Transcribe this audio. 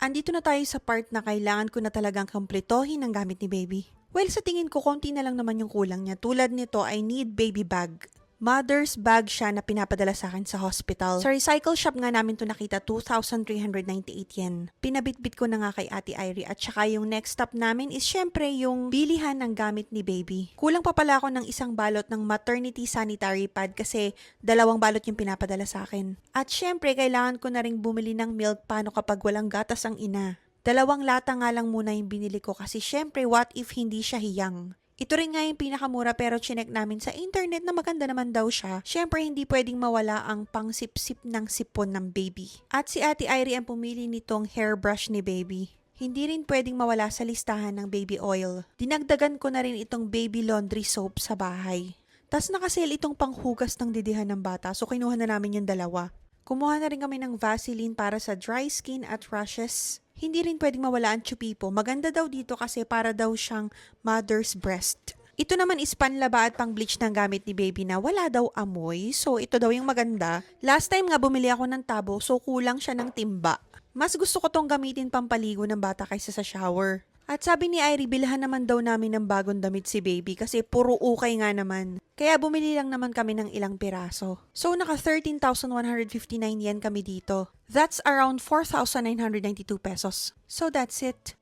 Andito na tayo sa part na kailangan ko na talagang kumpletuhin ang gamit ni baby. Well, sa tingin ko, konti na lang naman yung kulang niya. Tulad nito, I need baby bag. Mother's bag siya na pinapadala sa akin sa hospital. Sa recycle shop nga namin to nakita, 2,398 yen. Pinabitbit ko na nga kay Ate Irie at saka yung next stop namin is syempre yung bilihan ng gamit ni baby. Kulang pa pala ako ng isang balot ng maternity sanitary pad kasi 2 balot yung pinapadala sa akin. At syempre, kailangan ko na ring bumili ng milk paano kapag walang gatas ang ina. 2 lata nga lang muna yung binili ko kasi syempre, what if hindi siya hiyang? Ito rin nga yung pinakamura pero chinek namin sa internet na maganda naman daw siya. Syempre hindi pwedeng mawala ang pangsipsip ng sipon ng baby. At si Ate Irie ang pumili nitong hairbrush ni baby. Hindi rin pwedeng mawala sa listahan ng baby oil. Dinagdagan ko na rin itong baby laundry soap sa bahay. Tas nakasale itong panghugas ng didihan ng bata so kinuha na namin yung 2. Kumuha na rin kami ng Vaseline para sa dry skin at rashes. Hindi rin pwedeng mawala ang chupipo. Maganda daw dito kasi para daw siyang mother's breast. Ito naman is panlaba at pang bleach ng gamit ni baby na wala daw amoy. So ito daw yung maganda. Last time nga bumili ako ng tabo so kulang siya ng timba. Mas gusto ko tong gamitin pampaligo ng bata kaysa sa shower. At sabi ni Irie, bilhan naman daw namin ng bagong damit si baby kasi puro ukay nga naman. Kaya bumili lang naman kami ng ilang piraso. So naka 13,159 yen kami dito. That's around 4,992 pesos. So that's it.